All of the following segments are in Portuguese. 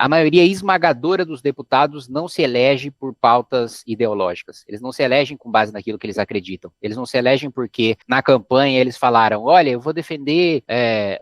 a maioria esmagadora dos deputados não se elege por pautas ideológicas. Eles não se elegem com base naquilo que eles acreditam. Eles não se elegem porque na campanha eles falaram, olha, eu vou defender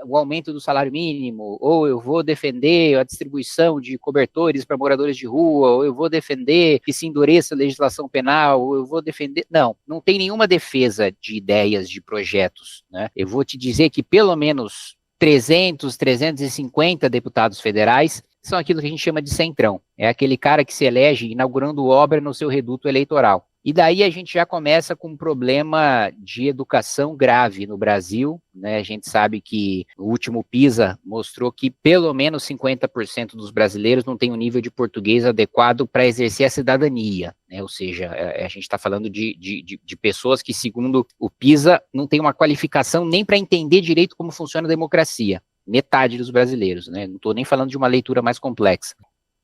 o aumento do salário mínimo, ou eu vou defender a distribuição de cobertores para moradores de rua, ou eu vou defender que se endureça a legislação penal, ou eu vou defender... Não tem nenhuma defesa de ideias, de projetos, né? Eu vou te dizer que pelo menos 300, 350 deputados federais são aquilo que a gente chama de centrão. É aquele cara que se elege inaugurando obra no seu reduto eleitoral. E daí a gente já começa com um problema de educação grave no Brasil, né? A gente sabe que o último PISA mostrou que pelo menos 50% dos brasileiros não tem um nível de português adequado para exercer a cidadania, né? Ou seja, a gente está falando de pessoas que, segundo o PISA, não tem uma qualificação nem para entender direito como funciona a democracia. Metade dos brasileiros, né? Não estou nem falando de uma leitura mais complexa.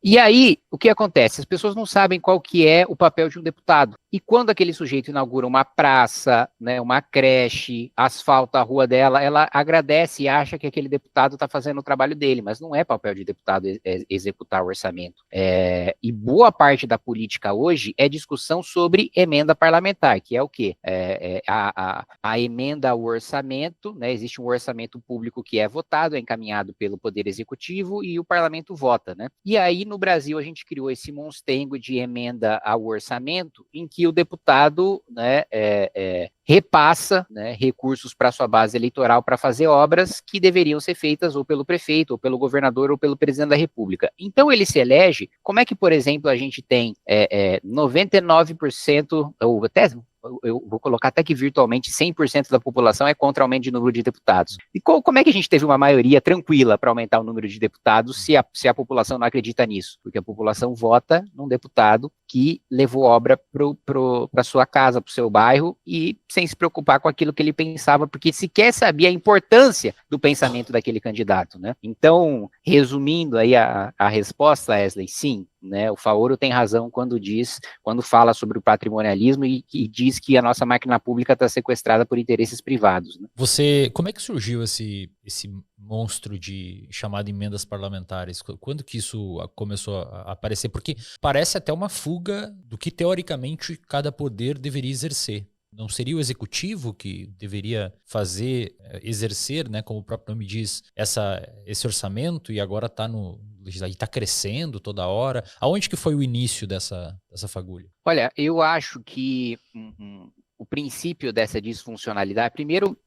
E aí, o que acontece? As pessoas não sabem qual que é o papel de um deputado. E quando aquele sujeito inaugura uma praça, né, uma creche, asfalta a rua dela, ela agradece e acha que aquele deputado está fazendo o trabalho dele, mas não é papel de deputado executar o orçamento. E boa parte da política hoje é discussão sobre emenda parlamentar, que é o quê? A emenda ao orçamento, né, existe um orçamento público que é votado, é encaminhado pelo Poder Executivo e o parlamento vota, né? E aí, no Brasil, a gente criou esse monstrengo de emenda ao orçamento, em que o deputado, né, repassa, né, recursos para sua base eleitoral para fazer obras que deveriam ser feitas ou pelo prefeito, ou pelo governador, ou pelo presidente da República. Então ele se elege, como é que, por exemplo, a gente tem 99%, ou até eu vou colocar até que virtualmente 100% da população é contra o aumento de número de deputados. E como é que a gente teve uma maioria tranquila para aumentar o número de deputados se a população não acredita nisso? Porque a população vota num deputado que levou obra para sua casa, para o seu bairro, e sem se preocupar com aquilo que ele pensava, porque sequer sabia a importância do pensamento daquele candidato, né? Então, resumindo aí a resposta, Wesley, sim, né, o Faoro tem razão quando fala sobre o patrimonialismo e diz que a nossa máquina pública está sequestrada por interesses privados, né? Como é que surgiu esse monstro chamado emendas parlamentares? Quando que isso começou a aparecer? Porque parece até uma fuga do que teoricamente cada poder deveria exercer. Não seria o executivo que deveria exercer, né, como o próprio nome diz, esse orçamento, e agora está crescendo toda hora? Aonde que foi o início dessa fagulha? Olha, eu acho que o princípio dessa disfuncionalidade, primeiro,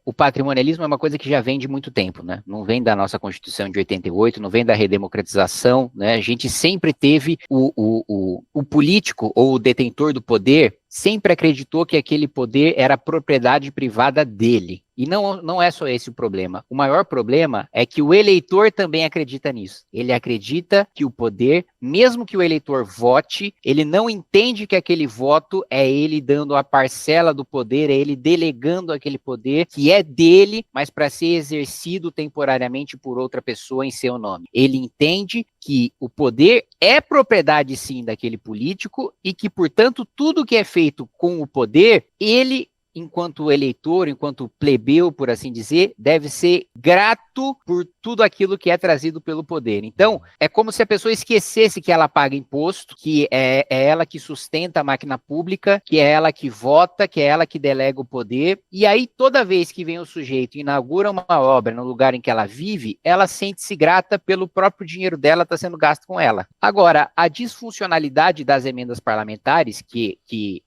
o patrimonialismo é uma coisa que já vem de muito tempo, né? Não vem da nossa Constituição de 88, não vem da redemocratização, né? A gente sempre teve o político ou o detentor do poder sempre acreditou que aquele poder era propriedade privada dele. E não é só esse o problema. O maior problema é que o eleitor também acredita nisso. Ele acredita que o poder, mesmo que o eleitor vote, ele não entende que aquele voto é ele dando a parcela do poder, é ele delegando aquele poder que é dele, mas para ser exercido temporariamente por outra pessoa em seu nome. Ele entende que o poder é propriedade, sim, daquele político e que, portanto, tudo que é feito com o poder, ele, enquanto eleitor, enquanto plebeu, por assim dizer, deve ser grato por tudo aquilo que é trazido pelo poder. Então, é como se a pessoa esquecesse que ela paga imposto, que é ela que sustenta a máquina pública, que é ela que vota, que é ela que delega o poder, e aí toda vez que vem o sujeito e inaugura uma obra no lugar em que ela vive, ela sente-se grata pelo próprio dinheiro dela estar sendo gasto com ela. Agora, a disfuncionalidade das emendas parlamentares, que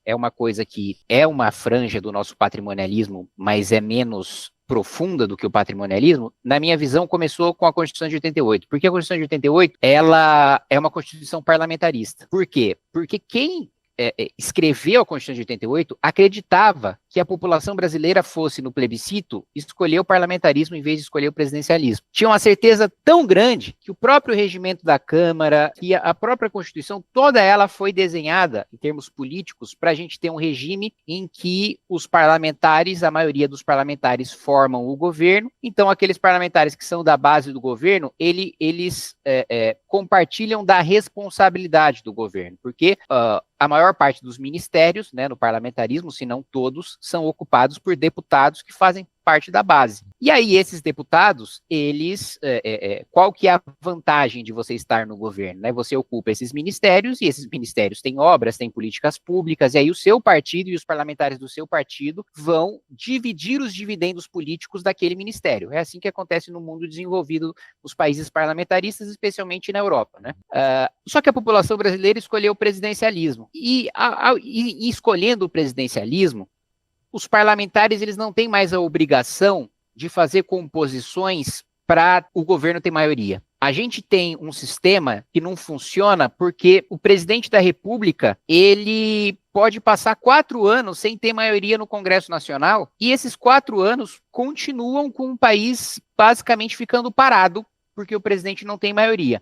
é uma coisa que é uma franja do nosso patrimonialismo, mas é menos profunda do que o patrimonialismo, na minha visão, começou com a Constituição de 88. Porque a Constituição de 88, ela é uma Constituição parlamentarista. Por quê? Porque quem escreveu a Constituição de 88 acreditava que a população brasileira fosse, no plebiscito, escolher o parlamentarismo em vez de escolher o presidencialismo. Tinha uma certeza tão grande que o próprio regimento da Câmara e a própria Constituição, toda ela foi desenhada, em termos políticos, para a gente ter um regime em que os parlamentares, a maioria dos parlamentares formam o governo, então aqueles parlamentares que são da base do governo, eles compartilham da responsabilidade do governo, porque a maior parte dos ministérios, né, no parlamentarismo, se não todos, são ocupados por deputados que fazem parte da base. E aí, esses deputados, eles, qual que é a vantagem de você estar no governo? Né? Você ocupa esses ministérios, e esses ministérios têm obras, têm políticas públicas, e aí o seu partido e os parlamentares do seu partido vão dividir os dividendos políticos daquele ministério. É assim que acontece no mundo desenvolvido, nos países parlamentaristas, especialmente na Europa. Né? Só que a população brasileira escolheu o presidencialismo. E escolhendo o presidencialismo, os parlamentares eles não têm mais a obrigação de fazer composições para o governo ter maioria. A gente tem um sistema que não funciona porque o presidente da República, ele pode passar 4 anos sem ter maioria no Congresso Nacional, e esses 4 anos continuam com o país basicamente ficando parado, porque o presidente não tem maioria.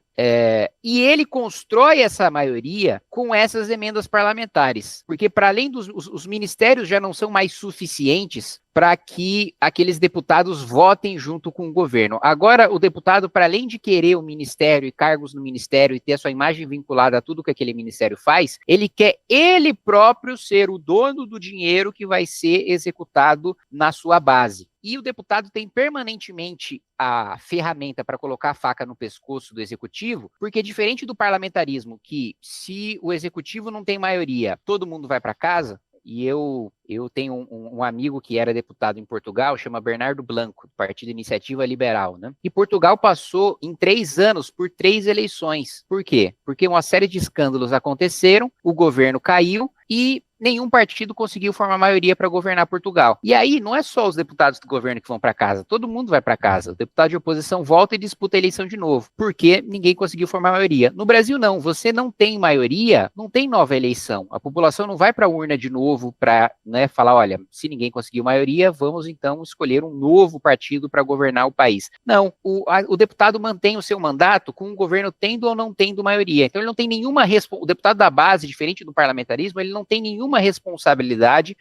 E ele constrói essa maioria com essas emendas parlamentares, porque para além dos os ministérios já não são mais suficientes para que aqueles deputados votem junto com o governo. Agora, o deputado, para além de querer o ministério e cargos no ministério e ter a sua imagem vinculada a tudo que aquele ministério faz, ele quer ele próprio ser o dono do dinheiro que vai ser executado na sua base. E o deputado tem permanentemente a ferramenta para colocar a faca no pescoço do executivo, porque diferente do parlamentarismo, que se o executivo não tem maioria, todo mundo vai para casa. E eu tenho um amigo que era deputado em Portugal, chama Bernardo Blanco, do Partido Iniciativa Liberal, né? E Portugal passou em 3 anos por 3 eleições. Por quê? Porque uma série de escândalos aconteceram, o governo caiu e nenhum partido conseguiu formar maioria para governar Portugal. E aí, não é só os deputados do governo que vão para casa, todo mundo vai para casa. O deputado de oposição volta e disputa a eleição de novo, porque ninguém conseguiu formar maioria. No Brasil, não. Você não tem maioria, não tem nova eleição. A população não vai para a urna de novo para, né, falar, olha, se ninguém conseguiu maioria, vamos então escolher um novo partido para governar o país. Não, o deputado mantém o seu mandato com o governo tendo ou não tendo maioria. Então, ele não tem nenhuma o deputado da base, diferente do parlamentarismo, ele não tem nenhuma responsabilidade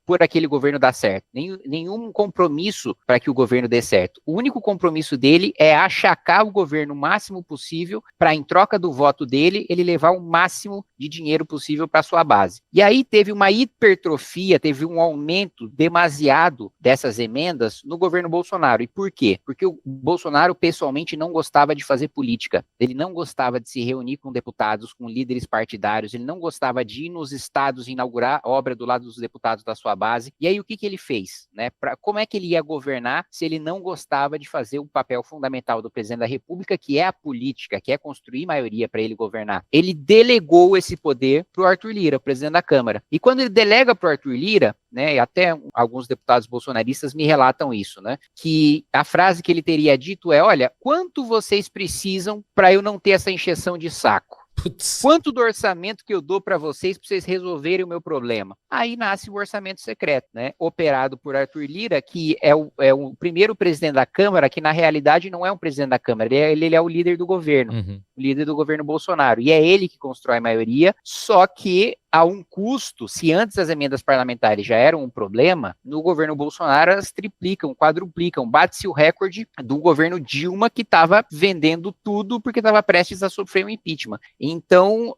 por aquele governo dar certo, nenhum compromisso para que o governo dê certo. O único compromisso dele é achacar o governo o máximo possível para, em troca do voto dele, ele levar o máximo de dinheiro possível para sua base. E aí teve uma hipertrofia, teve um aumento demasiado dessas emendas no governo Bolsonaro. E por quê? Porque o Bolsonaro pessoalmente não gostava de fazer política, ele não gostava de se reunir com deputados, com líderes partidários, ele não gostava de ir nos estados inaugurar obra do lado dos deputados da sua base. E aí o que ele fez? Né? Como é que ele ia governar se ele não gostava de fazer o papel fundamental do presidente da República, que é a política, que é construir maioria para ele governar? Ele delegou esse poder para o Arthur Lira, presidente da Câmara. E quando ele delega para o Arthur Lira, né, e até alguns deputados bolsonaristas me relatam isso, né, que a frase que ele teria dito é, olha, quanto vocês precisam para eu não ter essa encheção de saco? Putz. Quanto do orçamento que eu dou para vocês resolverem o meu problema? Aí nasce o orçamento secreto, né? Operado por Arthur Lira, que é o primeiro presidente da Câmara, que na realidade não é um presidente da Câmara, ele é o líder do governo, o líder do governo Bolsonaro. E é ele que constrói a maioria, só que a um custo, se antes as emendas parlamentares já eram um problema, no governo Bolsonaro elas triplicam, quadruplicam, bate-se o recorde do governo Dilma, que estava vendendo tudo porque estava prestes a sofrer um impeachment. Então,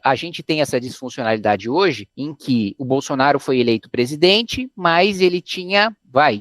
a gente tem essa disfuncionalidade hoje, em que o Bolsonaro foi eleito presidente, mas ele tinha,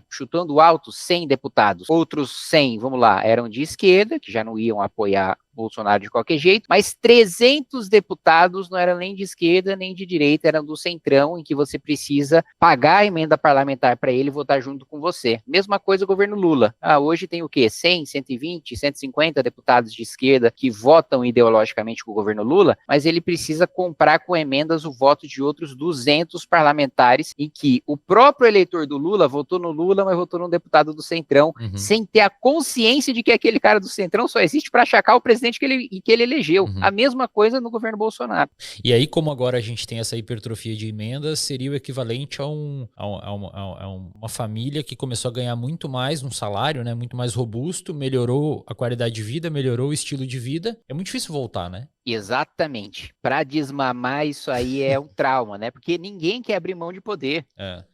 chutando alto, 100 deputados. Outros 100, vamos lá, eram de esquerda, que já não iam apoiar Bolsonaro de qualquer jeito, mas 300 deputados não eram nem de esquerda nem de direita, eram do centrão, em que você precisa pagar a emenda parlamentar para ele votar junto com você. Mesma coisa o governo Lula. Hoje tem o quê? 100, 120, 150 deputados de esquerda que votam ideologicamente com o governo Lula, mas ele precisa comprar com emendas o voto de outros 200 parlamentares, em que o próprio eleitor do Lula votou no Lula, mas votou num deputado do centrão, sem ter a consciência de que aquele cara do centrão só existe para achacar o presidente que ele elegeu. A mesma coisa no governo Bolsonaro. E aí, como agora a gente tem essa hipertrofia de emendas, seria o equivalente a uma família que começou a ganhar muito mais, um salário, né, muito mais robusto, melhorou a qualidade de vida, melhorou o estilo de vida. É muito difícil voltar, né? Exatamente. Para desmamar isso aí é um trauma, né? Porque ninguém quer abrir mão de poder.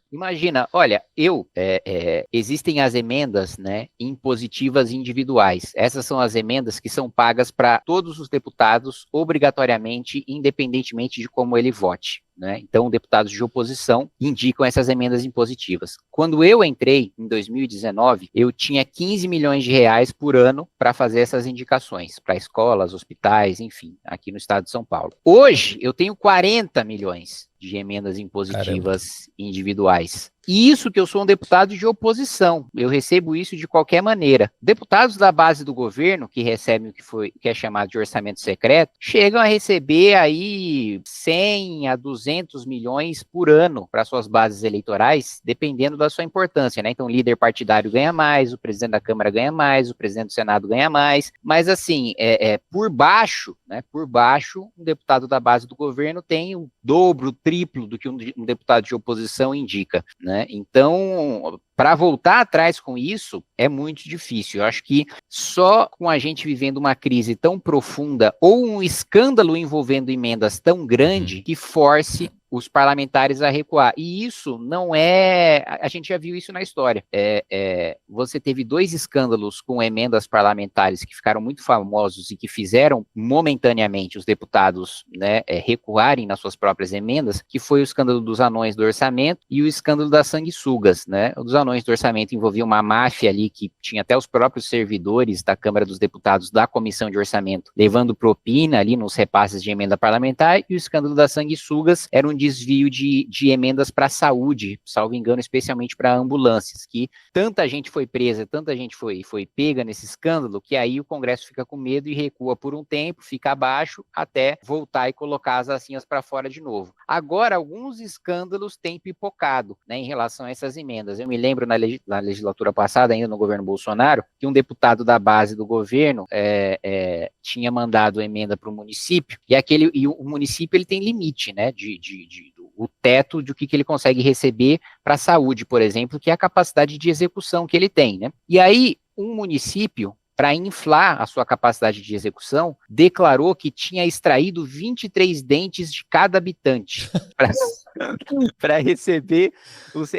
Imagina, olha, existem as emendas, né, impositivas individuais. Essas são as emendas que são pagas para todos os deputados, obrigatoriamente, independentemente de como ele vote. né? Então, deputados de oposição indicam essas emendas impositivas. Quando eu entrei, em 2019, eu tinha 15 milhões de reais por ano para fazer essas indicações, para escolas, hospitais, enfim, aqui no estado de São Paulo. Hoje, eu tenho 40 milhões de emendas impositivas individuais. E isso que eu sou um deputado de oposição, eu recebo isso de qualquer maneira. Deputados da base do governo, que recebem que é chamado de orçamento secreto, chegam a receber aí 100 a 200 milhões por ano para suas bases eleitorais, dependendo da sua importância, né? Então, o líder partidário ganha mais, o presidente da Câmara ganha mais, o presidente do Senado ganha mais, mas assim, por baixo, né? Por baixo, um deputado da base do governo tem o dobro, o triplo do que um deputado de oposição indica, né? Então, para voltar atrás com isso, é muito difícil. Eu acho que só com a gente vivendo uma crise tão profunda ou um escândalo envolvendo emendas tão grande que force os parlamentares a recuar. E isso não é... A gente já viu isso na história. Você teve 2 escândalos com emendas parlamentares que ficaram muito famosos e que fizeram momentaneamente os deputados, né, recuarem nas suas próprias emendas, que foi o escândalo dos anões do orçamento e o escândalo das sanguessugas, né? O dos anões do orçamento envolvia uma máfia ali que tinha até os próprios servidores da Câmara dos Deputados da Comissão de Orçamento levando propina ali nos repasses de emenda parlamentar, e o escândalo das sanguessugas era um desvio de emendas para a saúde, salvo engano, especialmente para ambulâncias, que tanta gente foi presa, tanta gente foi pega nesse escândalo, que aí o Congresso fica com medo e recua por um tempo, fica abaixo, até voltar e colocar as assinhas para fora de novo. Agora, alguns escândalos têm pipocado, né, em relação a essas emendas. Eu me lembro na legislatura passada, ainda no governo Bolsonaro, que um deputado da base do governo tinha mandado emenda para o município, e o município ele tem limite, né, o teto de o que ele consegue receber para a saúde, por exemplo, que é a capacidade de execução que ele tem, né? E aí, um município, para inflar a sua capacidade de execução, declarou que tinha extraído 23 dentes de cada habitante para receber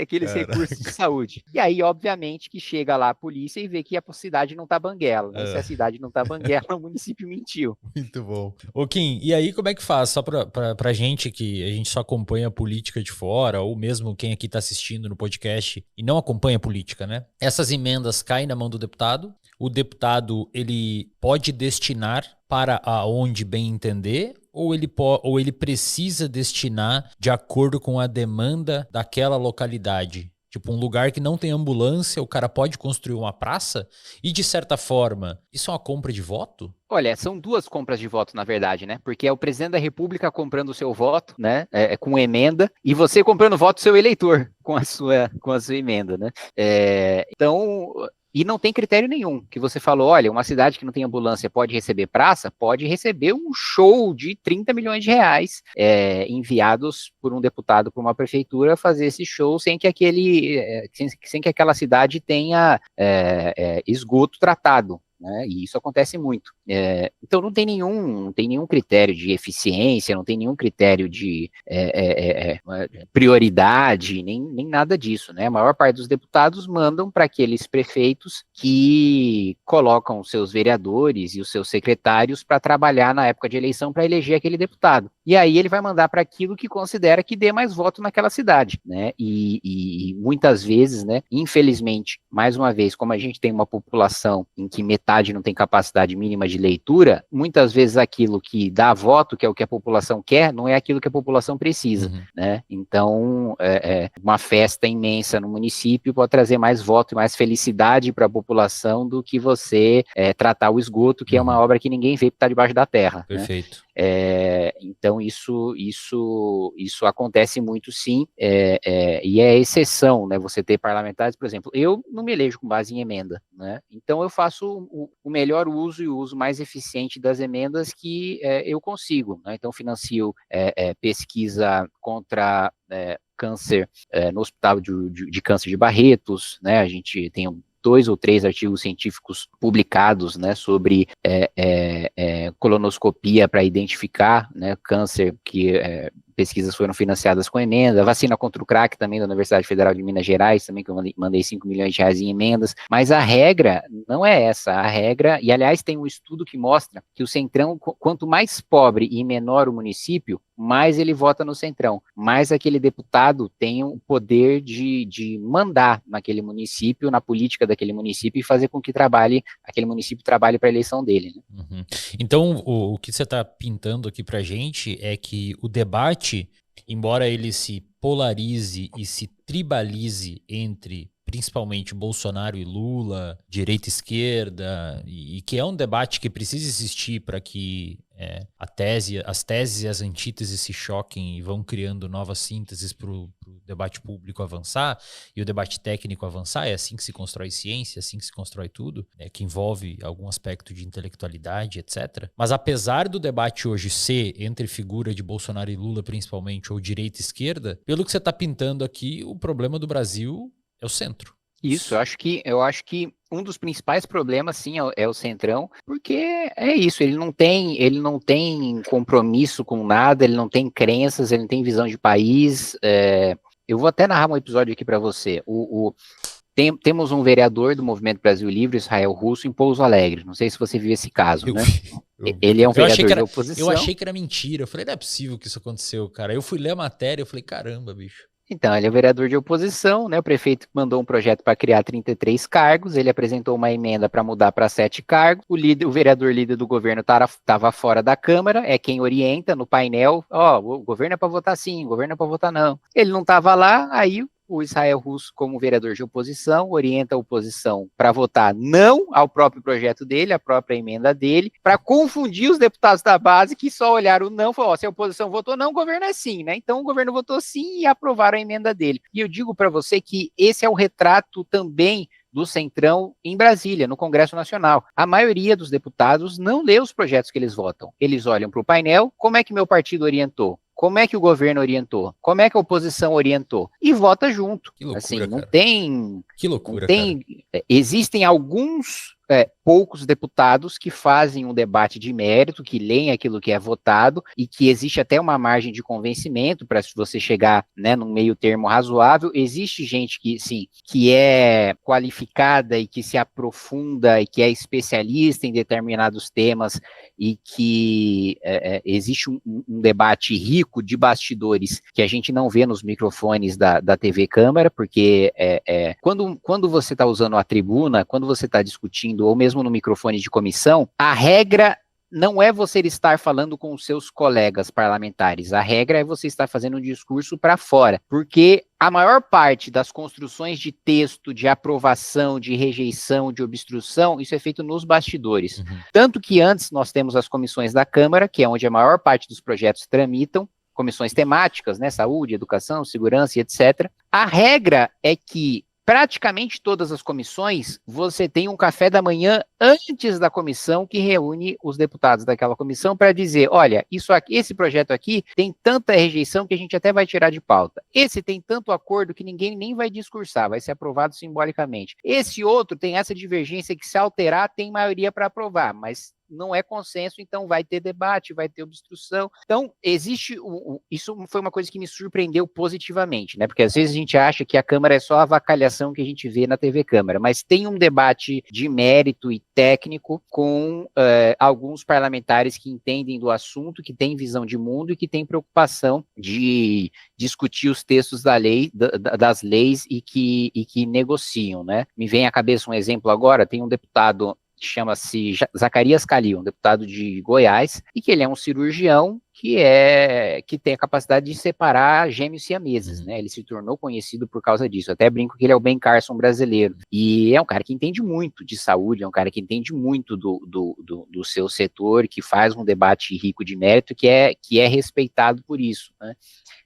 aqueles recursos de saúde. E aí, obviamente, que chega lá a polícia e vê que a cidade não tá banguela, né? Se a cidade não tá banguela, o município mentiu. Muito bom. Ô, Kim, e aí como é que faz? Só pra gente que a gente só acompanha a política de fora, ou mesmo quem aqui tá assistindo no podcast e não acompanha a política, né? Essas emendas caem na mão do deputado, o deputado ele pode destinar para aonde bem entender, ou ele precisa destinar de acordo com a demanda daquela localidade? Tipo, um lugar que não tem ambulância, o cara pode construir uma praça? E, de certa forma, isso é uma compra de voto? Olha, são 2 compras de voto, na verdade, né? Porque é o presidente da República comprando o seu voto, né? Com emenda, e você comprando o voto do seu eleitor com a sua emenda, né? Então... E não tem critério nenhum, que você falou, olha, uma cidade que não tem ambulância pode receber praça, pode receber um show de 30 milhões de reais enviados por um deputado para uma prefeitura fazer esse show sem que aquela cidade tenha esgoto tratado. Né, e isso acontece muito. Então não tem nenhum critério de eficiência, não tem nenhum critério de prioridade, nem nada disso. Né? A maior parte dos deputados mandam para aqueles prefeitos que colocam seus vereadores e os seus secretários para trabalhar na época de eleição para eleger aquele deputado. E aí ele vai mandar para aquilo que considera que dê mais voto naquela cidade. Né? E muitas vezes, né, infelizmente, mais uma vez, como a gente tem uma população em que metade não tem capacidade mínima de leitura, muitas vezes aquilo que dá voto, que é o que a população quer, não é aquilo que a população precisa, né? Então, uma festa imensa no município pode trazer mais voto e mais felicidade para a população do que você tratar o esgoto, que é uma obra que ninguém vê que está debaixo da terra. Perfeito. Né? Então isso acontece muito sim, e é exceção, né, você ter parlamentares, por exemplo, eu não me elejo com base em emenda, né, então eu faço o melhor uso e o uso mais eficiente das emendas que eu consigo, né, então financio pesquisa contra câncer no Hospital de Câncer de Barretos, né, a gente tem 2 ou 3 artigos científicos publicados, né, sobre colonoscopia para identificar, né, câncer, que pesquisas foram financiadas com emenda, vacina contra o crack também da Universidade Federal de Minas Gerais, também que eu mandei 5 milhões de reais em emendas, mas a regra não é essa, a regra, e aliás tem um estudo que mostra que o Centrão, quanto mais pobre e menor o município, mais ele vota no Centrão, mais aquele deputado tem o poder de mandar naquele município, na política daquele município e fazer com que aquele município trabalhe para a eleição dele. Né? Uhum. Então, o que você está pintando aqui para a gente é que o debate, embora ele se polarize e se tribalize entre principalmente Bolsonaro e Lula, direita e esquerda, e que é um debate que precisa existir para que as teses e as antíteses se choquem e vão criando novas sínteses para o debate público avançar e o debate técnico avançar. É assim que se constrói ciência, é assim que se constrói tudo, que envolve algum aspecto de intelectualidade, etc. Mas apesar do debate hoje ser entre figura de Bolsonaro e Lula, principalmente, ou direita e esquerda, pelo que você está pintando aqui, o problema do Brasil é o centro. Isso, eu acho que um dos principais problemas, sim, é o Centrão, porque é isso, ele não tem compromisso com nada, ele não tem crenças, ele não tem visão de país. Eu vou até narrar um episódio aqui para você. Temos um vereador do Movimento Brasil Livre, Israel Russo, em Pouso Alegre. Não sei se você viu esse caso, né? Ele é um vereador de oposição. Eu achei que era mentira. Eu falei, não é possível que isso aconteceu, cara. Eu fui ler a matéria, eu falei, caramba, bicho. Então, ele é vereador de oposição, né? O prefeito mandou um projeto para criar 33 cargos, ele apresentou uma emenda para mudar para 7 cargos, o vereador líder do governo estava fora da Câmara, é quem orienta no painel, o governo é para votar sim, o governo é para votar não. Ele não estava lá, aí o Israel Russo, como vereador de oposição, orienta a oposição para votar não ao próprio projeto dele, à própria emenda dele, para confundir os deputados da base que só olharam o não, falaram, se a oposição votou não, o governo é sim, né? Então o governo votou sim e aprovaram a emenda dele. E eu digo para você que esse é o retrato também do Centrão em Brasília, no Congresso Nacional. A maioria dos deputados não lê os projetos que eles votam. Eles olham para o painel, como é que meu partido orientou? Como é que o governo orientou? Como é que a oposição orientou? E vota junto. Que loucura, assim, não cara. tem... Que loucura, não tem, cara. Existem alguns poucos deputados que fazem um debate de mérito, que leem aquilo que é votado e que existe até uma margem de convencimento para você chegar, né, num meio termo razoável. Existe gente que, sim, que é qualificada e que se aprofunda e que é especialista em determinados temas e que existe um debate rico de bastidores que a gente não vê nos microfones da TV Câmara, porque quando você está usando a tribuna, quando você está discutindo ou mesmo no microfone de comissão, a regra não é você estar falando com os seus colegas parlamentares, a regra é você estar fazendo um discurso para fora, porque a maior parte das construções de texto, de aprovação, de rejeição, de obstrução, isso é feito nos bastidores. Uhum. Tanto que antes nós temos as comissões da Câmara, que é onde a maior parte dos projetos tramitam, comissões temáticas, né, saúde, educação, segurança e etc. A regra é que praticamente todas as comissões, você tem um café da manhã antes da comissão que reúne os deputados daquela comissão para dizer, olha, isso aqui, esse projeto aqui tem tanta rejeição que a gente até vai tirar de pauta. Esse tem tanto acordo que ninguém nem vai discursar, vai ser aprovado simbolicamente. Esse outro tem essa divergência que se alterar tem maioria para aprovar, mas não é consenso, então vai ter debate, vai ter obstrução. Então, existe, isso foi uma coisa que me surpreendeu positivamente, né? Porque às vezes a gente acha que a Câmara é só a avacalhação que a gente vê na TV Câmara, mas tem um debate de mérito e técnico com alguns parlamentares que entendem do assunto, que têm visão de mundo e que têm preocupação de discutir os textos das leis e que negociam, né? Me vem à cabeça um exemplo agora, tem um deputado que chama-se Zacarias Calil, um deputado de Goiás, e que ele é um cirurgião que tem a capacidade de separar gêmeos siameses, né? Ele se tornou conhecido por causa disso. Eu até brinco que ele é o Ben Carson brasileiro. E é um cara que entende muito de saúde, é um cara que entende muito do seu setor, que faz um debate rico de mérito, que é respeitado por isso, né?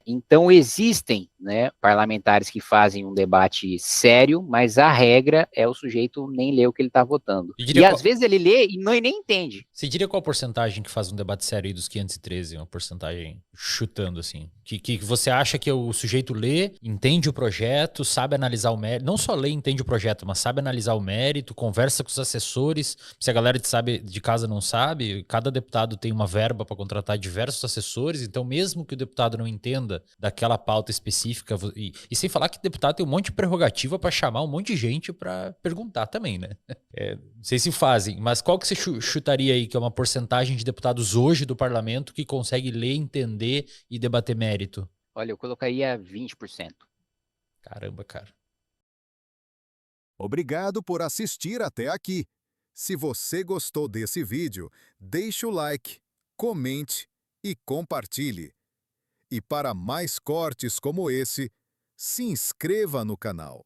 Então, existem, né, parlamentares que fazem um debate sério, mas a regra é o sujeito nem ler o que ele está votando. E às vezes ele lê e nem entende. Você diria qual porcentagem que faz um debate sério aí dos 513? Uma porcentagem chutando, assim. Que você acha que o sujeito lê, entende o projeto, sabe analisar o mérito. Não só lê e entende o projeto, mas sabe analisar o mérito, conversa com os assessores. Se a galera de casa não sabe, cada deputado tem uma verba para contratar diversos assessores, então mesmo que o deputado não entenda daquela pauta específica, e sem falar que o deputado tem um monte de prerrogativa para chamar um monte de gente para perguntar também, né? Não sei se fazem, mas qual que você chutaria aí que é uma porcentagem de deputados hoje do parlamento que consegue ler, entender e debater mérito? Olha, eu colocaria 20%. Caramba, cara. Obrigado por assistir até aqui. Se você gostou desse vídeo, deixe o like, comente e compartilhe. E para mais cortes como esse, se inscreva no canal.